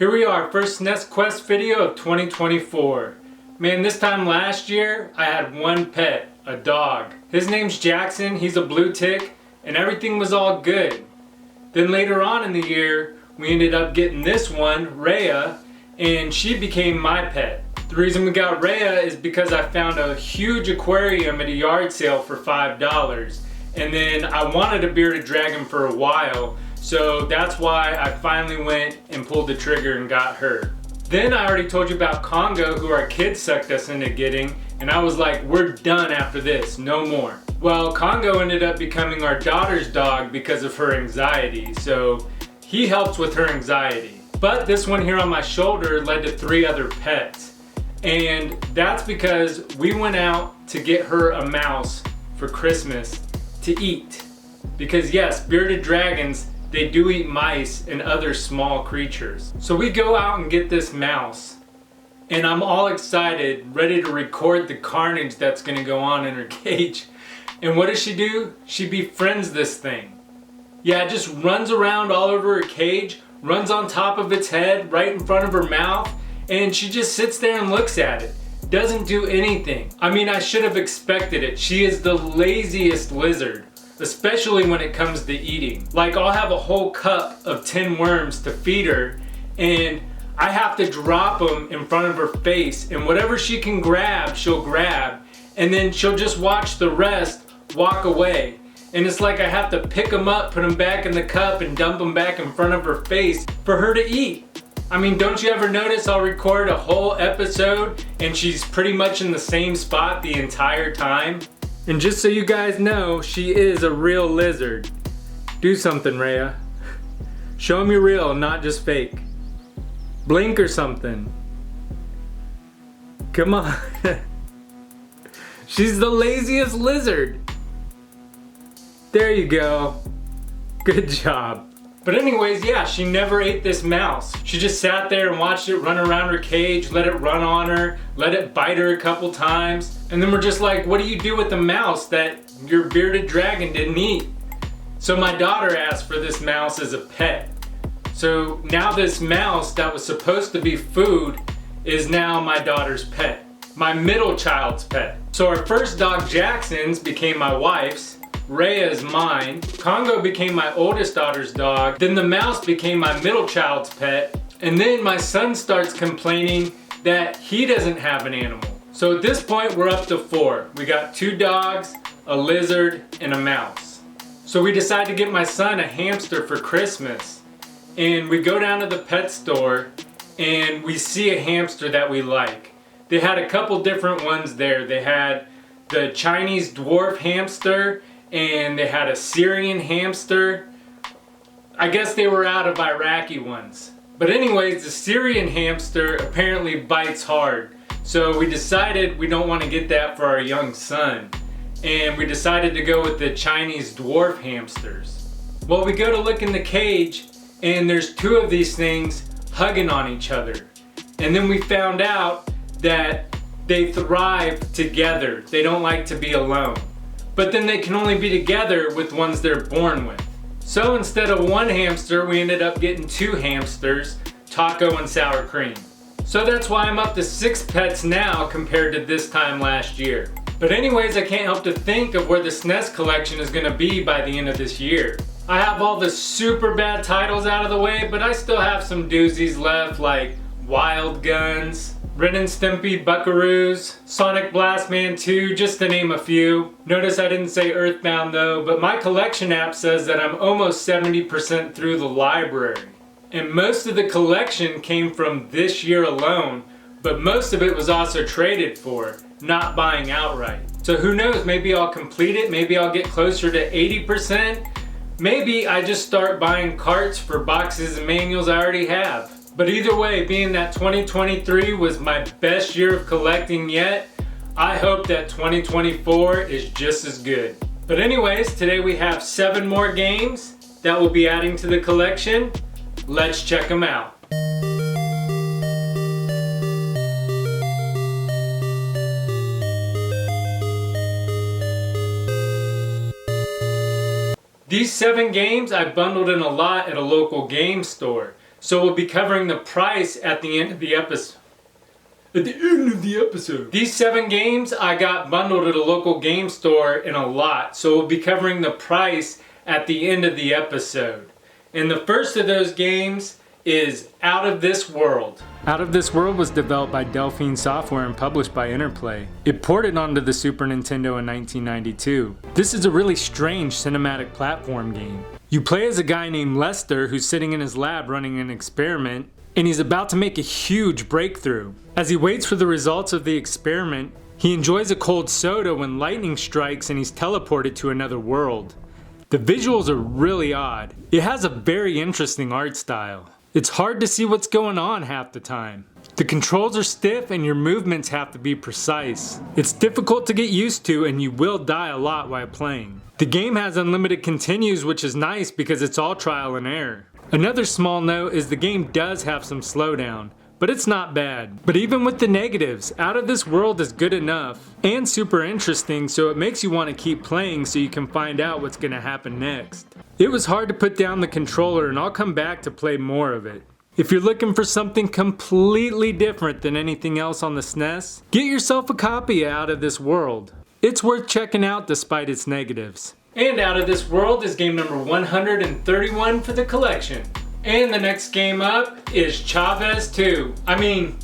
Here we are, first SNES Quest video of 2024. Man, this time last year, I had one pet, a dog. His name's Jackson, he's a blue tick, and everything was all good. Then later on in the year, we ended up getting this one, Rhea, and she became my pet. The reason we got Rhea is because I found a huge aquarium at a yard sale for $5. And then I wanted a bearded dragon for a while, so that's why I finally went and pulled the trigger and got her. Then I already told you about Congo, who our kids sucked us into getting, and I was like, we're done after this, no more. Well, Congo ended up becoming our daughter's dog because of her anxiety, so he helps with her anxiety. But this one here on my shoulder led to 3 other pets. And that's because we went out to get her a mouse for Christmas to eat. Because yes, bearded dragons, they do eat mice and other small creatures. So we go out and get this mouse, and I'm all excited, ready to record the carnage that's gonna go on in her cage. And what does she do? She befriends this thing. Yeah, it just runs around all over her cage, runs on top of its head, right in front of her mouth, and she just sits there and looks at it. Doesn't do anything. I mean, I should have expected it. She is the laziest lizard, especially when it comes to eating. Like, I'll have a whole cup of 10 worms to feed her, and I have to drop them in front of her face, and whatever she can grab, she'll grab, and then she'll just watch the rest walk away. And it's like I have to pick them up, put them back in the cup, and dump them back in front of her face for her to eat. I mean, don't you ever notice I'll record a whole episode and she's pretty much in the same spot the entire time? And just so you guys know, she is a real lizard. Do something, Rhea. Show them you're real, not just fake. Blink or something. Come on. She's the laziest lizard. There you go. Good job. But anyways, yeah, she never ate this mouse. She just sat there and watched it run around her cage, let it run on her, let it bite her a couple times. And then we're just like, what do you do with the mouse that your bearded dragon didn't eat? So my daughter asked for this mouse as a pet. So now this mouse that was supposed to be food is now my daughter's pet. My middle child's pet. So our first dog, Jackson's, became my wife's. Rhea is mine. Congo became my oldest daughter's dog. Then the mouse became my middle child's pet. And then my son starts complaining that he doesn't have an animal. So at this point, we're up to 4. We got 2 dogs, a lizard, and a mouse. So we decide to get my son a hamster for Christmas. And we go down to the pet store and we see a hamster that we like. They had a couple different ones there. They had the Chinese dwarf hamster, and they had a Syrian hamster. I guess they were out of Iraqi ones. But anyways, the Syrian hamster apparently bites hard. So we decided we don't want to get that for our young son. And we decided to go with the Chinese dwarf hamsters. Well, we go to look in the cage, and there's 2 of these things hugging on each other. And then we found out that they thrive together. They don't like to be alone. But then they can only be together with ones they're born with. So instead of 1 hamster, we ended up getting 2 hamsters, Taco and Sour Cream. So that's why I'm up to 6 pets now compared to this time last year. But anyways, I can't help to think of where the SNES collection is gonna be by the end of this year. I have all the super bad titles out of the way, but I still have some doozies left, like Wild Guns, Ren and Stimpy Buckaroos, Sonic Blastman 2, just to name a few. Notice I didn't say Earthbound though, but my collection app says that I'm almost 70% through the library. And most of the collection came from this year alone, but most of it was also traded for, not buying outright. So who knows, maybe I'll complete it, maybe I'll get closer to 80%. Maybe I just start buying carts for boxes and manuals I already have. But either way, being that 2023 was my best year of collecting yet, I hope that 2024 is just as good. But anyways, today we have 7 more games that we'll be adding to the collection. Let's check them out. These 7 games I bundled in a lot at a local game store. so we'll be covering the price at the end of the episode. These 7 games I got bundled at a local game store in a lot, so we'll be covering the price at the end of the episode. And the first of those games is Out of This World. Out of This World was developed by Delphine Software and published by Interplay. It ported onto the Super Nintendo in 1992. This is a really strange cinematic platform game. You play as a guy named Lester who's sitting in his lab running an experiment, and he's about to make a huge breakthrough. As he waits for the results of the experiment, he enjoys a cold soda when lightning strikes and he's teleported to another world. The visuals are really odd. It has a very interesting art style. It's hard to see what's going on half the time. The controls are stiff and your movements have to be precise. It's difficult to get used to and you will die a lot while playing. The game has unlimited continues, which is nice because it's all trial and error. Another small note is the game does have some slowdown, but it's not bad. But even with the negatives, Out of This World is good enough and super interesting, so it makes you want to keep playing so you can find out what's going to happen next. It was hard to put down the controller and I'll come back to play more of it. If you're looking for something completely different than anything else on the SNES, get yourself a copy of Out of This World. It's worth checking out despite its negatives. And Out of This World is game number 131 for the collection. And the next game up is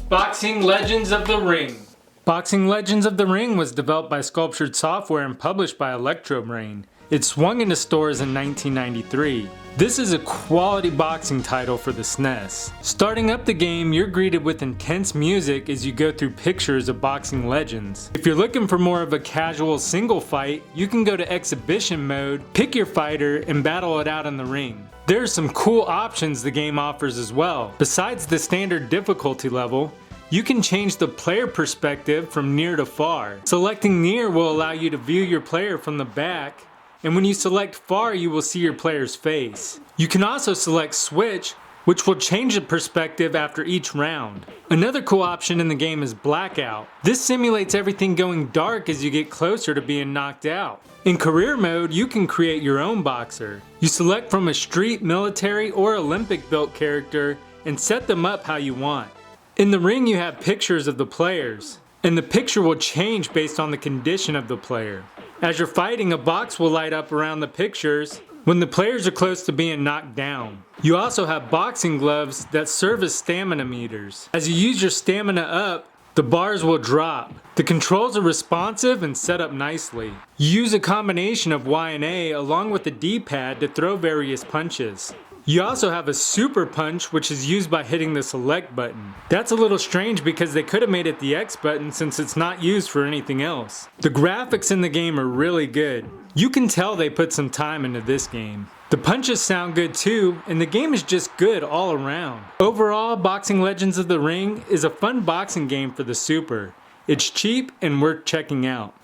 Boxing Legends of the Ring. Boxing Legends of the Ring was developed by Sculptured Software and published by Electrobrain. It swung into stores in 1993. This is a quality boxing title for the SNES. Starting up the game, you're greeted with intense music as you go through pictures of boxing legends. If you're looking for more of a casual single fight, you can go to exhibition mode, pick your fighter, and battle it out in the ring. There are some cool options the game offers as well. Besides the standard difficulty level, you can change the player perspective from near to far. Selecting near will allow you to view your player from the back, and when you select far, you will see your player's face. You can also select switch, which will change the perspective after each round. Another cool option in the game is blackout. This simulates everything going dark as you get closer to being knocked out. In career mode, you can create your own boxer. You select from a street, military, or Olympic built character and set them up how you want. In the ring, you have pictures of the players, and the picture will change based on the condition of the player. As you're fighting, a box will light up around the pictures when the players are close to being knocked down. You also have boxing gloves that serve as stamina meters. As you use your stamina up, the bars will drop. The controls are responsive and set up nicely. You use a combination of Y and A along with the D-pad to throw various punches. You also have a super punch, which is used by hitting the select button. That's a little strange because they could have made it the X button since it's not used for anything else. The graphics in the game are really good. You can tell they put some time into this game. The punches sound good too, and the game is just good all around. Overall, Boxing Legends of the Ring is a fun boxing game for the Super. It's cheap and worth checking out.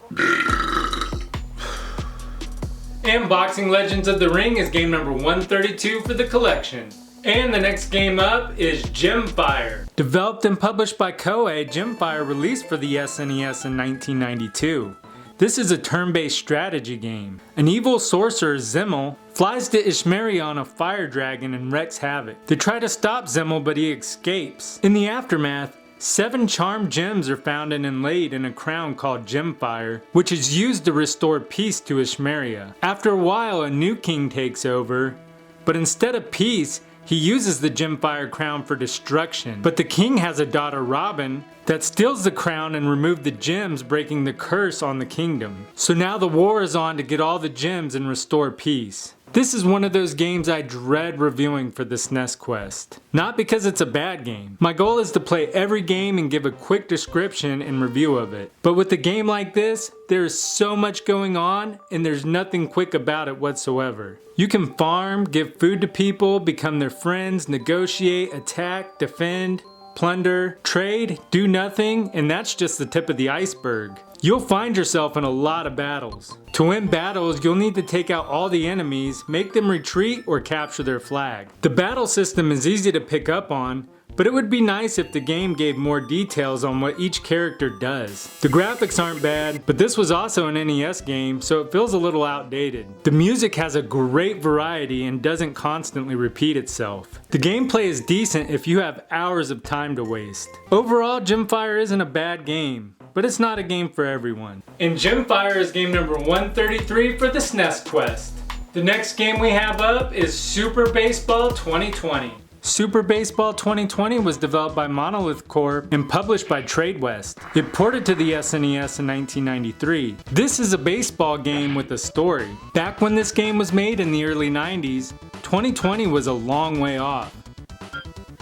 And Boxing Legends of the Ring is game number 132 for the collection. And the next game up is Gemfire. Developed and published by Koei, Gemfire released for the SNES in 1992. This is a turn-based strategy game. An evil sorcerer, Zimmel, flies to Ishmeria on a fire dragon and wreaks havoc. They try to stop Zimmel, but he escapes. In the aftermath, 7 charmed gems are found and inlaid in a crown called Gemfire, which is used to restore peace to Ishmeria. After a while, a new king takes over, but instead of peace, he uses the Gemfire crown for destruction. But the king has a daughter, Robin, that steals the crown and removes the gems, breaking the curse on the kingdom. So now the war is on to get all the gems and restore peace. This is one of those games I dread reviewing for the SNES Quest. Not because it's a bad game. My goal is to play every game and give a quick description and review of it. But with a game like this, there is so much going on and there's nothing quick about it whatsoever. You can farm, give food to people, become their friends, negotiate, attack, defend, plunder, trade, do nothing, and that's just the tip of the iceberg. You'll find yourself in a lot of battles. To win battles, you'll need to take out all the enemies, make them retreat, or capture their flag. The battle system is easy to pick up on, but it would be nice if the game gave more details on what each character does. The graphics aren't bad, but this was also an NES game, so it feels a little outdated. The music has a great variety and doesn't constantly repeat itself. The gameplay is decent if you have hours of time to waste. Overall, Gemfire isn't a bad game, but it's not a game for everyone. And Gemfire is game number 133 for the SNES Quest. The next game we have up is Super Baseball 2020. Super Baseball 2020 was developed by Monolith Corp and published by Tradewest. It ported to the SNES in 1993. This is a baseball game with a story. Back when this game was made in the early 90s, 2020 was a long way off.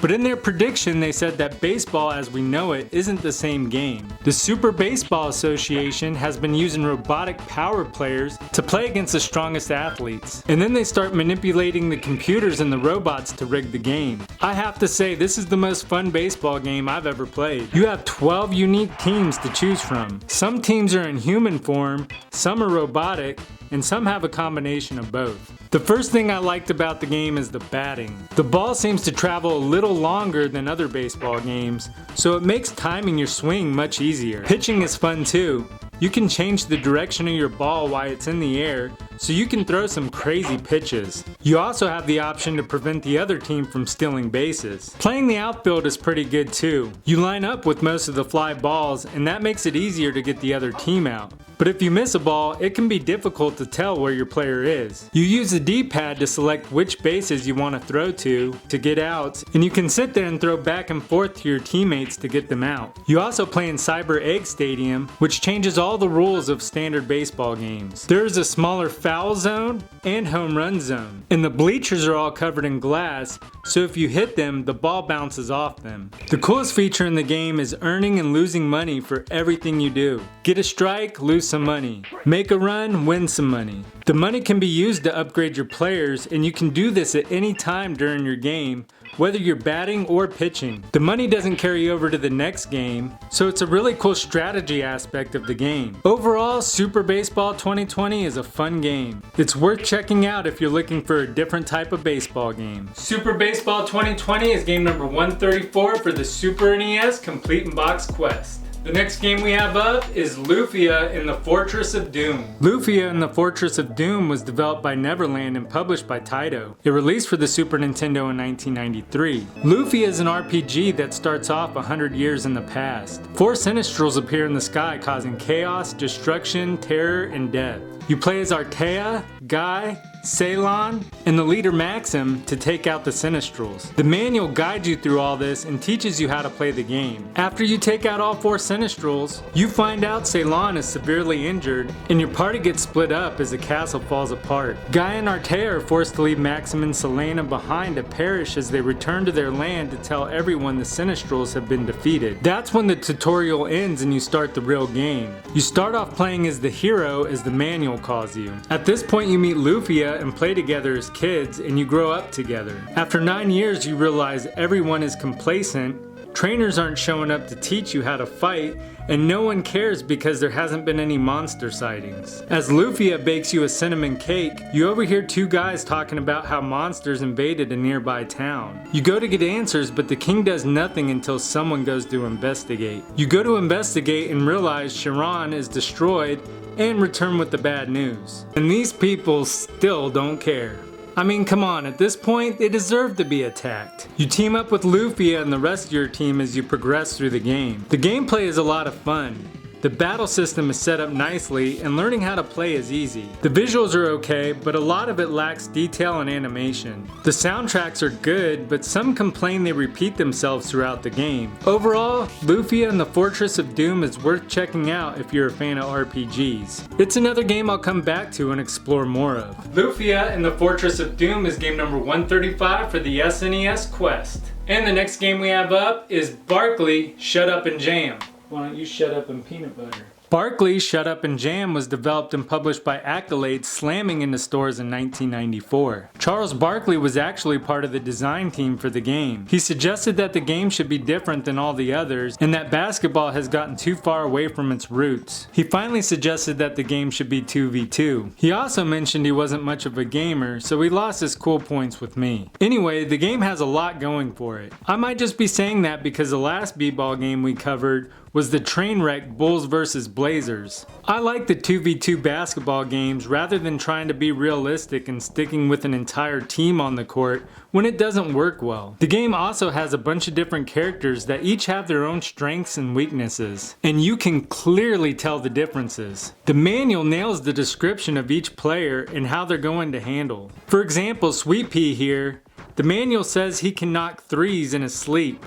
But in their prediction, they said that baseball as we know it isn't the same game. The Super Baseball Association has been using robotic power players to play against the strongest athletes. And then they start manipulating the computers and the robots to rig the game. I have to say, this is the most fun baseball game I've ever played. You have 12 unique teams to choose from. Some teams are in human form, some are robotic, and some have a combination of both. The first thing I liked about the game is the batting. The ball seems to travel a little longer than other baseball games, so it makes timing your swing much easier. Pitching is fun too. You can change the direction of your ball while it's in the air, so you can throw some crazy pitches. You also have the option to prevent the other team from stealing bases. Playing the outfield is pretty good too. You line up with most of the fly balls, and that makes it easier to get the other team out. But if you miss a ball, it can be difficult to tell where your player is. You use the D-pad to select which bases you want to throw to get outs, and you can sit there and throw back and forth to your teammates to get them out. You also play in Cyber Egg Stadium, which changes all the rules of standard baseball games. There is a smaller foul zone and home run zone, and the bleachers are all covered in glass, so if you hit them, the ball bounces off them. The coolest feature in the game is earning and losing money for everything you do. Get a strike, lose some money. Make a run, win some money. The money can be used to upgrade your players, and you can do this at any time during your game, whether you're batting or pitching. The money doesn't carry over to the next game, so it's a really cool strategy aspect of the game. Overall, Super Baseball 2020 is a fun game. It's worth checking out if you're looking for a different type of baseball game. Super Baseball 2020 is game number 134 for the Super NES Complete in Box Quest. The next game we have up is Lufia in the Fortress of Doom. Lufia in the Fortress of Doom was developed by Neverland and published by Taito. It released for the Super Nintendo in 1993. Lufia is an RPG that starts off 100 years in the past. 4 Sinistrals appear in the sky causing chaos, destruction, terror, and death. You play as Artea, Guy, Ceylon, and the leader Maxim to take out the Sinistrals. The manual guides you through all this and teaches you how to play the game. After you take out all 4 Sinistrals, you find out Ceylon is severely injured and your party gets split up as the castle falls apart. Guy and Artea are forced to leave Maxim and Selena behind to perish as they return to their land to tell everyone the Sinistrals have been defeated. That's when the tutorial ends and you start the real game. You start off playing as the hero as the manual calls you. At this point you meet Lufia and play together as kids, and you grow up together. After 9 years you realize everyone is complacent, trainers aren't showing up to teach you how to fight, and no one cares because there hasn't been any monster sightings. As Lufia bakes you a cinnamon cake, you overhear 2 guys talking about how monsters invaded a nearby town. You go to get answers, but the king does nothing until someone goes to investigate. You go to investigate and realize Sharon is destroyed and return with the bad news. And these people still don't care. I mean, come on, at this point, they deserve to be attacked. You team up with Lufia and the rest of your team as you progress through the game. The gameplay is a lot of fun. The battle system is set up nicely, and learning how to play is easy. The visuals are okay, but a lot of it lacks detail and animation. The soundtracks are good, but some complain they repeat themselves throughout the game. Overall, Lufia and the Fortress of Doom is worth checking out if you're a fan of RPGs. It's another game I'll come back to and explore more of. Lufia and the Fortress of Doom is game number 135 for the SNES Quest. And the next game we have up is Barkley, Shut Up and Jam. Why don't you shut up and peanut butter? Barkley's Shut Up and Jam was developed and published by Accolade, slamming into stores in 1994. Charles Barkley was actually part of the design team for the game. He suggested that the game should be different than all the others, and that basketball has gotten too far away from its roots. He finally suggested that the game should be 2v2. He also mentioned he wasn't much of a gamer, so he lost his cool points with me. Anyway, the game has a lot going for it. I might just be saying that because the last b-ball game we covered was the train wreck Bulls vs. Blazers. I like the 2v2 basketball games rather than trying to be realistic and sticking with an entire team on the court when it doesn't work well. The game also has a bunch of different characters that each have their own strengths and weaknesses, and you can clearly tell the differences. The manual nails the description of each player and how they're going to handle. For example, Sweet Pea here, the manual says he can knock threes in his sleep.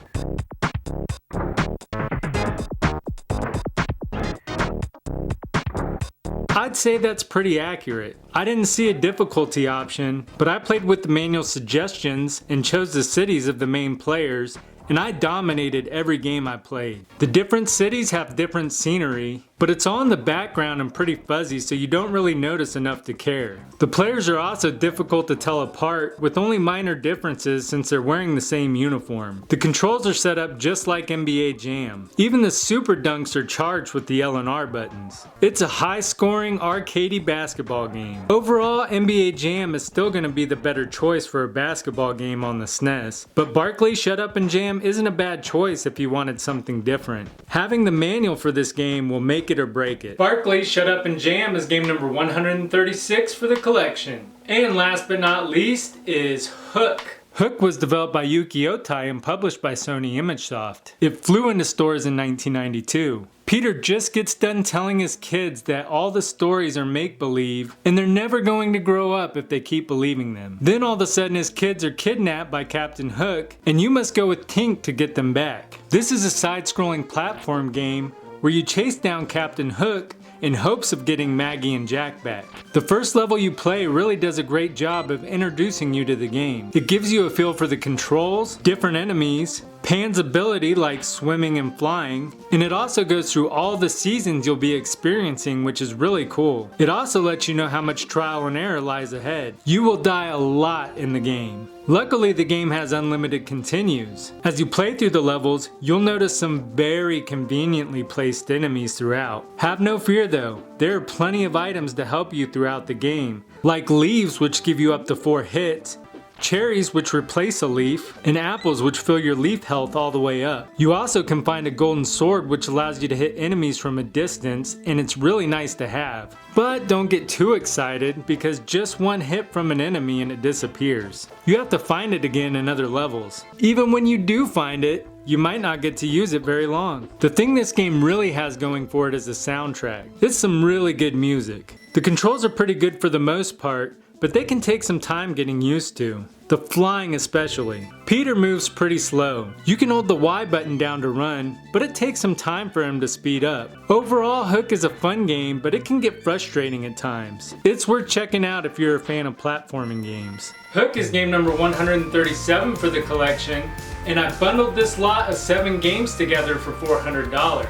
I'd say that's pretty accurate. I didn't see a difficulty option, but I played with the manual suggestions and chose the cities of the main players, and I dominated every game I played. The different cities have different scenery, but it's all in the background and pretty fuzzy, so you don't really notice enough to care. The players are also difficult to tell apart, with only minor differences since they're wearing the same uniform. The controls are set up just like NBA Jam. Even the super dunks are charged with the L and R buttons. It's a high-scoring, arcadey basketball game. Overall, NBA Jam is still going to be the better choice for a basketball game on the SNES, but Barkley's Shut Up and Jam isn't a bad choice if you wanted something different. Having the manual for this game will make it or break it. Barkley's Shut Up and Jam is game number 136 for the collection. And last but not least is Hook. Hook was developed by Yuki Otai and published by Sony ImageSoft. It flew into stores in 1992. Peter just gets done telling his kids that all the stories are make-believe and they're never going to grow up if they keep believing them. Then all of a sudden his kids are kidnapped by Captain Hook and you must go with Tink to get them back. This is a side-scrolling platform game where you chase down Captain Hook in hopes of getting Maggie and Jack back. The first level you play really does a great job of introducing you to the game. It gives you a feel for the controls, different enemies, Pan's ability like swimming and flying, and it also goes through all the seasons you'll be experiencing, which is really cool. It also lets you know how much trial and error lies ahead. You will die a lot in the game. Luckily, the game has unlimited continues. As you play through the levels, you'll notice some very conveniently placed enemies throughout. Have no fear though, there are plenty of items to help you throughout the game, like leaves which give you up to 4 hits, cherries which replace a leaf, and apples which fill your leaf health all the way up. You also can find a golden sword which allows you to hit enemies from a distance, and it's really nice to have. But don't get too excited because just one hit from an enemy and it disappears. You have to find it again in other levels. Even when you do find it, you might not get to use it very long. The thing this game really has going for it is the soundtrack. It's some really good music. The controls are pretty good for the most part, but they can take some time getting used to. The flying especially. Peter moves pretty slow. You can hold the Y button down to run, but it takes some time for him to speed up. Overall, Hook is a fun game, but it can get frustrating at times. It's worth checking out if you're a fan of platforming games. Hook is game number 137 for the collection, and I bundled this lot of 7 games together for $400.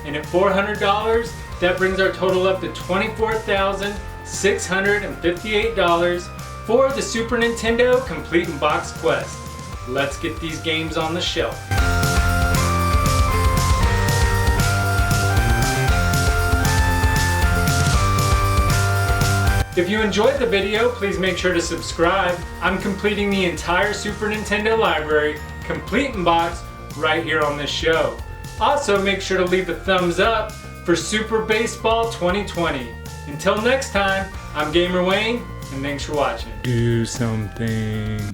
And at $400, that brings our total up to $24,658 for the Super Nintendo Complete in Box Quest. Let's get these games on the shelf. If you enjoyed the video, please make sure to subscribe. I'm completing the entire Super Nintendo library, complete in box, right here on this show. Also, make sure to leave a thumbs up for Super Baseball 2020. Until next time, I'm Gamer Wayne, and thanks for watching. Do something.